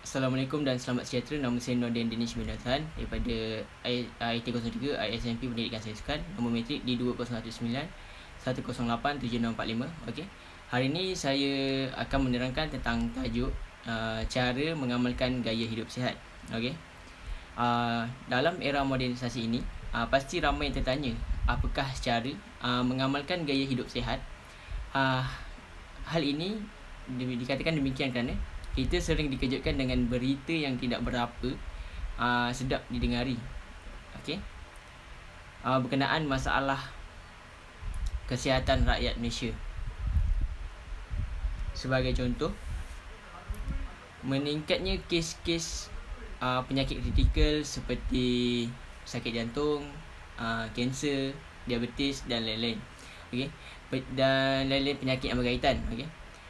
Assalamualaikum dan selamat sejahtera. Nama saya Nordin Danish Minatan daripada IT03 ISMP Pendidikan Sains Sukan. Nombor metrik di 2019 108 7645. Okey. Hari ini saya akan menerangkan tentang tajuk cara mengamalkan gaya hidup sihat. Okey. Dalam era modernisasi ini, pasti ramai yang tertanya, apakah cara mengamalkan gaya hidup sihat? Hal ini dikatakan demikian kerana kita sering dikejutkan dengan berita yang tidak berapa sedap didengari. Okey. Berkenaan masalah kesihatan rakyat Malaysia. Sebagai contoh, meningkatnya kes-kes penyakit kritikal seperti sakit jantung, kanser, diabetes dan lain-lain. Okey. Dan lain-lain penyakit yang berkaitan. Okey.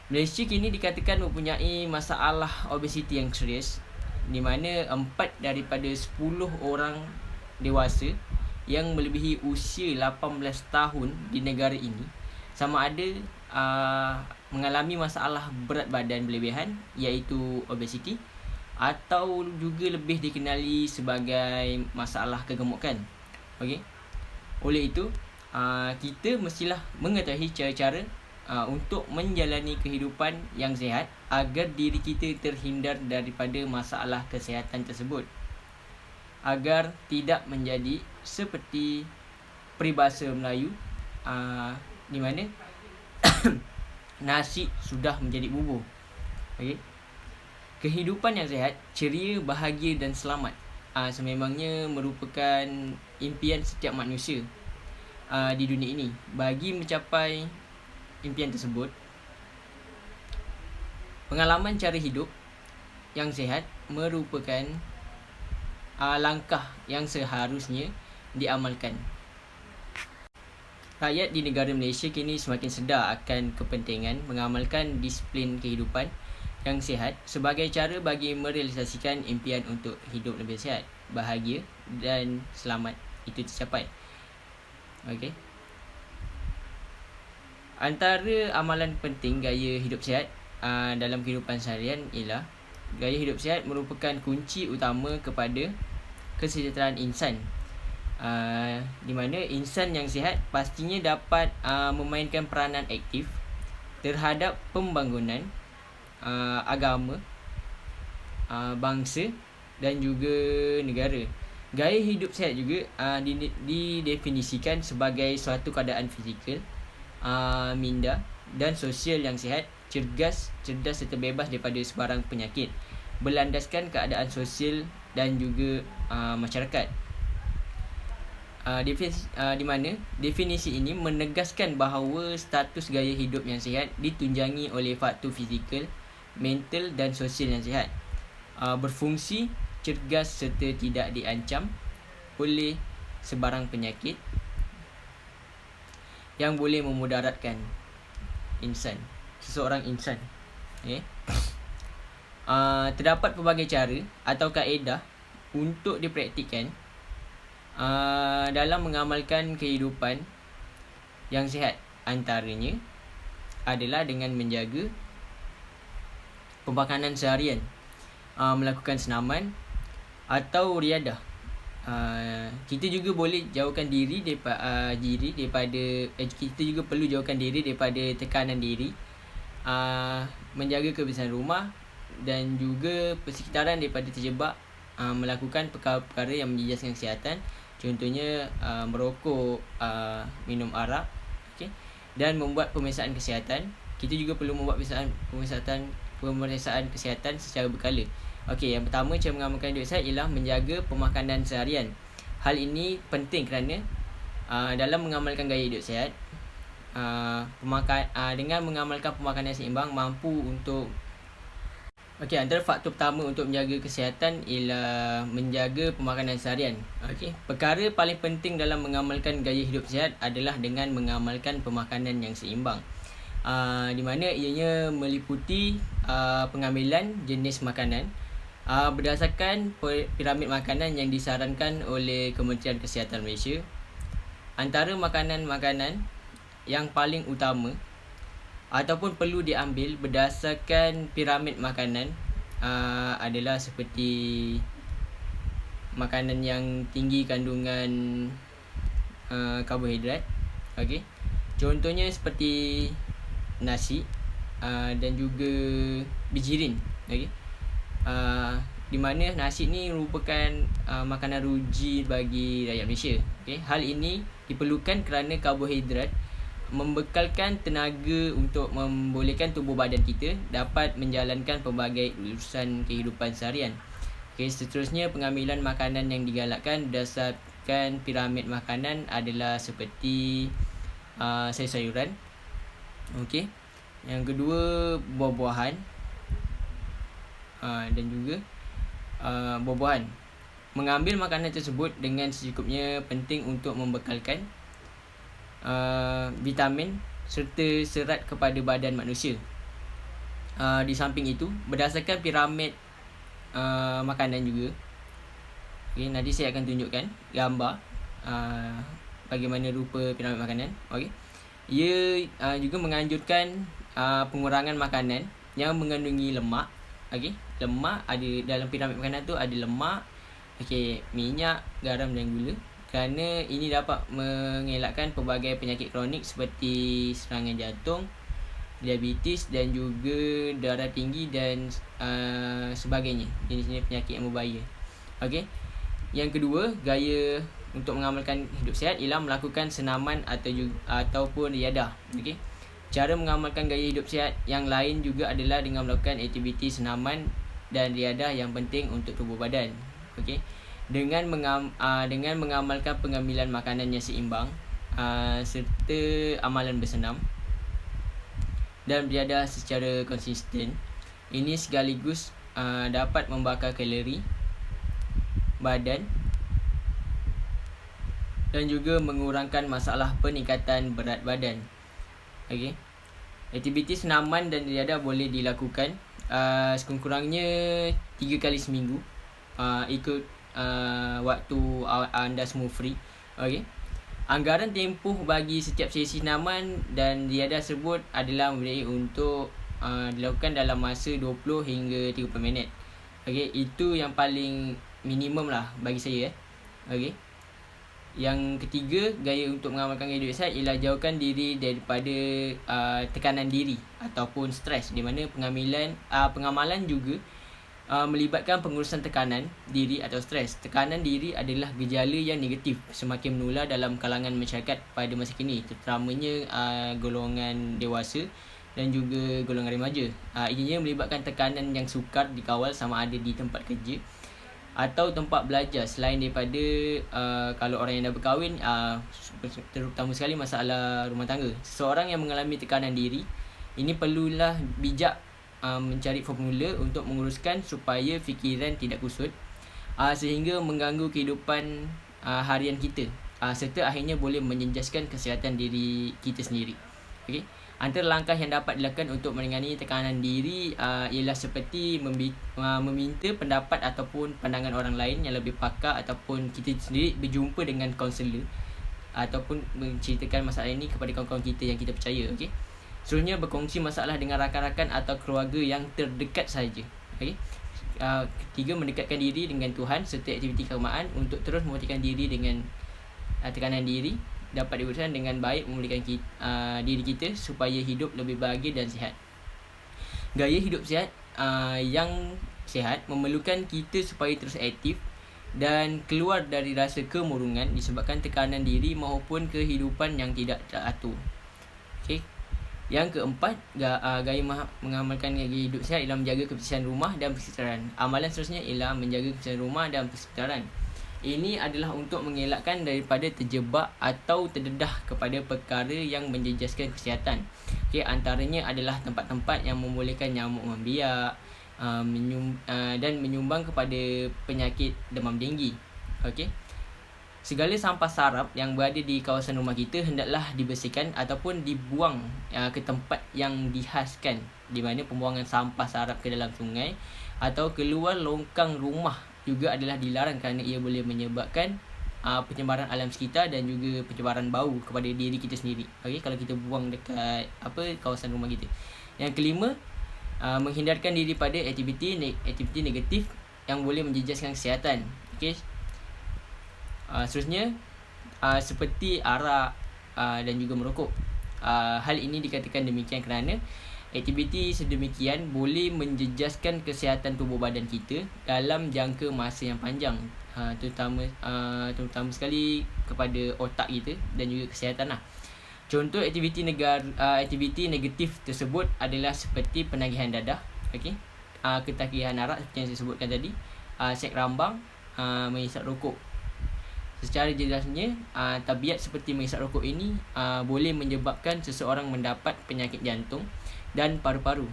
Malaysia kini dikatakan mempunyai masalah obesiti yang serius, di mana 4 daripada 10 orang dewasa yang melebihi usia 18 tahun di negara ini sama ada mengalami masalah berat badan berlebihan, iaitu obesiti, atau juga lebih dikenali sebagai masalah kegemukan. Okey. Oleh itu, kita mestilah mengetahui cara-cara untuk menjalani kehidupan yang sihat agar diri kita terhindar daripada masalah kesihatan tersebut, agar tidak menjadi seperti peribahasa Melayu di mana nasi sudah menjadi bubur. Okey. Kehidupan yang sihat, ceria, bahagia dan selamat sememangnya merupakan impian setiap manusia di dunia ini. Bagi mencapai impian tersebut, pengalaman cara hidup yang sihat merupakan langkah yang seharusnya diamalkan. Rakyat di negara Malaysia kini semakin sedar akan kepentingan mengamalkan disiplin kehidupan yang sihat sebagai cara bagi merealisasikan impian untuk hidup lebih sihat, bahagia dan selamat itu tercapai. Okey. Antara amalan penting gaya hidup sihat dalam kehidupan seharian ialah gaya hidup sihat merupakan kunci utama kepada kesejahteraan insan. Di mana insan yang sihat pastinya dapat memainkan peranan aktif terhadap pembangunan agama, bangsa dan juga negara. Gaya hidup sihat juga didefinisikan sebagai suatu keadaan fizikal, minda dan sosial yang sihat, cerdas serta bebas daripada sebarang penyakit, berlandaskan keadaan sosial dan juga masyarakat. Di mana definisi ini menegaskan bahawa status gaya hidup yang sihat ditunjangi oleh faktor fizikal, mental dan sosial yang sihat, berfungsi, cergas serta tidak diancam oleh sebarang penyakit yang boleh memudaratkan seseorang insan. Okay. Terdapat pelbagai cara atau kaedah untuk dipraktikkan dalam mengamalkan kehidupan yang sihat. Antaranya adalah dengan menjaga pemakanan seharian, melakukan senaman atau riadah. Kita juga boleh jauhkan diri daripada kita juga perlu jauhkan diri daripada tekanan diri, menjaga kebersihan rumah dan juga persekitaran daripada terjebak melakukan perkara-perkara yang menjejaskan kesihatan, contohnya merokok, minum arak, okay? Dan membuat pemeriksaan kesihatan. Kita juga perlu membuat pemeriksaan kesihatan secara berkala. Okey, yang pertama cara mengamalkan hidup sihat ialah menjaga pemakanan seharian. Hal ini penting kerana dalam mengamalkan gaya hidup sihat, dengan mengamalkan pemakanan seimbang mampu untuk antara faktor pertama untuk menjaga kesihatan ialah menjaga pemakanan seharian. Okey, perkara paling penting dalam mengamalkan gaya hidup sihat adalah dengan mengamalkan pemakanan yang seimbang. Di mana ianya meliputi pengambilan jenis makanan berdasarkan piramid makanan yang disarankan oleh Kementerian Kesihatan Malaysia. Antara makanan-makanan yang paling utama ataupun perlu diambil berdasarkan piramid makanan adalah seperti makanan yang tinggi kandungan karbohidrat. Okey. Contohnya seperti nasi dan juga bijirin. Okey. Di mana nasi ni merupakan makanan ruji bagi rakyat Malaysia. Okey. Hal ini diperlukan kerana karbohidrat membekalkan tenaga untuk membolehkan tubuh badan kita dapat menjalankan pelbagai urusan kehidupan seharian. Okey, seterusnya pengambilan makanan yang digalakkan berdasarkan piramid makanan adalah seperti sayur-sayuran. Okey. Yang kedua, buah-buahan dan juga buah-buahan. Mengambil makanan tersebut dengan secukupnya penting untuk membekalkan vitamin serta serat kepada badan manusia. Di samping itu, berdasarkan piramid makanan juga. Okay, nanti saya akan tunjukkan gambar bagaimana rupa piramid makanan. Okay. Ia juga menganjurkan pengurangan makanan yang mengandungi lemak. Okay. Lemak ada dalam piramid makanan tu, ada lemak, minyak, garam dan gula. Kerana ini dapat mengelakkan pelbagai penyakit kronik seperti serangan jantung, diabetes dan juga darah tinggi dan sebagainya. Jenis-jenis penyakit yang berbahaya. Okey. Yang kedua, gaya untuk mengamalkan hidup sihat ialah melakukan senaman ataupun riadah. Okey. Cara mengamalkan gaya hidup sihat yang lain juga adalah dengan melakukan aktiviti senaman dan riadah yang penting untuk tubuh badan. Okey. Dengan mengamalkan pengambilan makanan yang seimbang serta amalan bersenam dan beriadah secara konsisten, ini sekaligus dapat membakar kalori badan dan juga mengurangkan masalah peningkatan berat badan. Okey. Aktiviti senaman dan riadah boleh dilakukan sekurang-kurangnya 3 kali seminggu. Ikut waktu anda semua free. Okey. Anggaran tempoh bagi setiap sesi senaman dan riadah tersebut adalah mempunyai untuk dilakukan dalam masa 20 hingga 30 minit. Okey, itu yang paling minimum lah bagi saya. Okey. Yang ketiga, gaya untuk mengamalkan gaya hidup sihat ialah jauhkan diri daripada tekanan diri ataupun stres, di mana pengamalan juga melibatkan pengurusan tekanan diri atau stres. Tekanan diri adalah gejala yang negatif semakin menular dalam kalangan masyarakat pada masa kini, terutamanya golongan dewasa dan juga golongan remaja. Ianya melibatkan tekanan yang sukar dikawal sama ada di tempat kerja atau tempat belajar, selain daripada kalau orang yang dah berkahwin, terutama sekali masalah rumah tangga. Seseorang yang mengalami tekanan diri ini perlulah bijak mencari formula untuk menguruskan supaya fikiran tidak kusut sehingga mengganggu kehidupan harian kita, serta akhirnya boleh menjejaskan kesihatan diri kita sendiri. Okey. Antara langkah yang dapat dilakukan untuk menangani tekanan diri ialah seperti meminta pendapat ataupun pandangan orang lain yang lebih pakar, ataupun kita sendiri berjumpa dengan kaunselor ataupun menceritakan masalah ini kepada kawan-kawan kita yang kita percaya. Okey. Seterusnya, berkongsi masalah dengan rakan-rakan atau keluarga yang terdekat sahaja. Okey. Ketiga, mendekatkan diri dengan Tuhan serta aktiviti keagamaan untuk terus memutihkan diri dengan tekanan diri dapat diuruskan dengan baik, memulihkan diri kita supaya hidup lebih bahagia dan sihat. Gaya hidup sihat yang sihat memerlukan kita supaya terus aktif dan keluar dari rasa kemurungan disebabkan tekanan diri maupun kehidupan yang tidak teratur. Okey. Yang keempat, gaya mengamalkan gaya hidup sihat ialah menjaga kebersihan rumah dan persekitaran. Amalan seterusnya ialah menjaga kebersihan rumah dan persekitaran. Ini adalah untuk mengelakkan daripada terjebak atau terdedah kepada perkara yang menjejaskan kesihatan. Okey, antaranya adalah tempat-tempat yang membolehkan nyamuk membiak dan menyumbang kepada penyakit demam denggi. Okey. Segala sampah sarap yang berada di kawasan rumah kita hendaklah dibersihkan ataupun dibuang ke tempat yang dihaskan, di mana pembuangan sampah sarap ke dalam sungai atau keluar longkang rumah juga adalah dilarang kerana ia boleh menyebabkan penyebaran alam sekitar dan juga penyebaran bau kepada diri kita sendiri. Okey, kalau kita buang dekat kawasan rumah kita. Yang kelima, Menghindarkan diri pada aktiviti negatif yang boleh menjejaskan kesihatan. Okey. Seterusnya seperti arak dan juga merokok. Hal ini dikatakan demikian kerana aktiviti sedemikian boleh menjejaskan kesihatan tubuh badan kita dalam jangka masa yang panjang, terutama sekali kepada otak kita dan juga kesihatan lah. Contoh aktiviti negatif tersebut adalah seperti penagihan dadah, okey, ketagihan arak seperti yang saya sebutkan tadi, seks rambang, menghisap rokok. Secara jelasnya, tabiat seperti menghisap rokok ini boleh menyebabkan seseorang mendapat penyakit jantung dan paru-paru.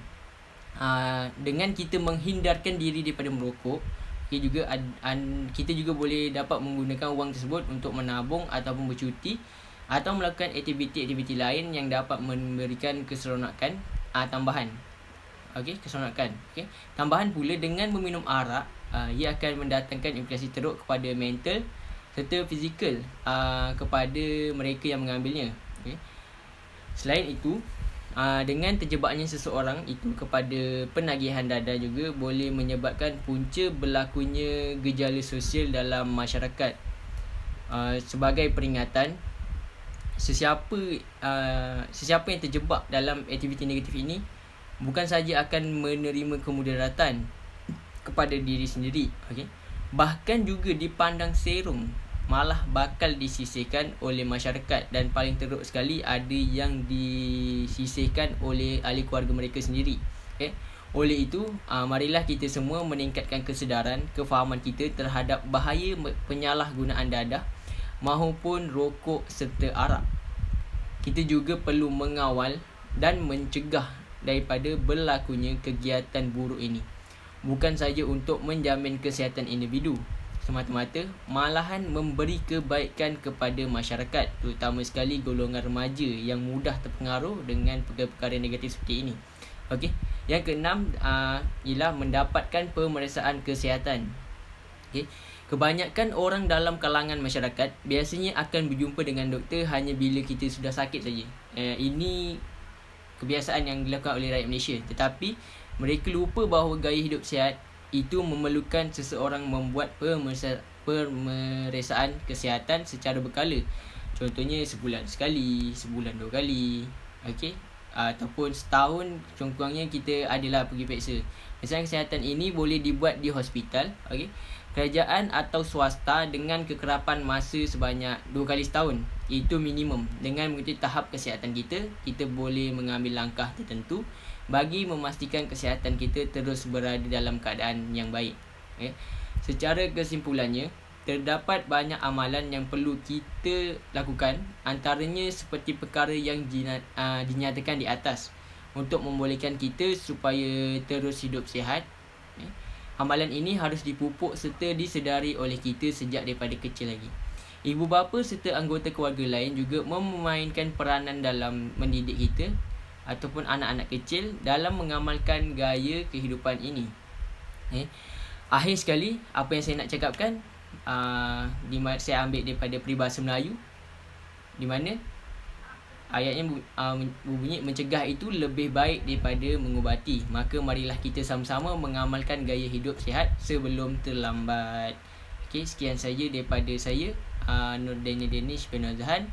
Dengan kita menghindarkan diri daripada merokok, kita juga boleh dapat menggunakan wang tersebut untuk menabung ataupun bercuti atau melakukan aktiviti-aktiviti lain yang dapat memberikan keseronokan tambahan. Okey, keseronokan. Okey. Tambahan pula, dengan meminum arak, ia akan mendatangkan implikasi teruk kepada mental serta fizikal kepada mereka yang mengambilnya. Okay. Selain itu, dengan terjebaknya seseorang itu kepada penagihan dadah juga boleh menyebabkan punca berlakunya gejala sosial dalam masyarakat. Sebagai peringatan, sesiapa yang terjebak dalam aktiviti negatif ini bukan saja akan menerima kemudaratan kepada diri sendiri, okay, bahkan juga dipandang serong, malah bakal disisihkan oleh masyarakat, dan paling teruk sekali ada yang disisihkan oleh ahli keluarga mereka sendiri. Okay. Oleh itu, marilah kita semua meningkatkan kesedaran, kefahaman kita terhadap bahaya penyalahgunaan dadah maupun rokok serta arak. Kita juga perlu mengawal dan mencegah daripada berlakunya kegiatan buruk ini, bukan saja untuk menjamin kesihatan individu semata-mata, malahan memberi kebaikan kepada masyarakat, terutama sekali golongan remaja yang mudah terpengaruh dengan perkara-perkara negatif seperti ini. Okey. Yang keenam ialah mendapatkan pemeriksaan kesihatan. Okey. Kebanyakan orang dalam kalangan masyarakat biasanya akan berjumpa dengan doktor hanya bila kita sudah sakit saja. Ini kebiasaan yang dilakukan oleh rakyat Malaysia, tetapi mereka lupa bahawa gaya hidup sihat itu memerlukan seseorang membuat pemeriksaan kesihatan secara berkala. Contohnya sebulan sekali, sebulan 2 kali, okey, ataupun setahun kurang-kurangnya kita adalah pergi periksa. Pemeriksaan kesihatan ini boleh dibuat di hospital, okey, kerajaan atau swasta dengan kekerapan masa sebanyak 2 kali setahun. Itu minimum. Dengan mengikuti tahap kesihatan kita boleh mengambil langkah tertentu bagi memastikan kesihatan kita terus berada dalam keadaan yang baik. Okay. Secara kesimpulannya, terdapat banyak amalan yang perlu kita lakukan, antaranya seperti perkara yang dinyatakan di atas untuk membolehkan kita supaya terus hidup sihat. Okay. Amalan ini harus dipupuk serta disedari oleh kita sejak daripada kecil lagi. Ibu bapa serta anggota keluarga lain juga memainkan peranan dalam mendidik kita ataupun anak-anak kecil dalam mengamalkan gaya kehidupan ini. Akhir sekali, apa yang saya nak cakapkan, saya ambil daripada peribahasa Melayu, di mana ayatnya berbunyi, mencegah itu lebih baik daripada mengubati. Maka marilah kita sama-sama mengamalkan gaya hidup sihat sebelum terlambat. Okey, sekian saja daripada saya, Nur Daniel Danish bin Azhan.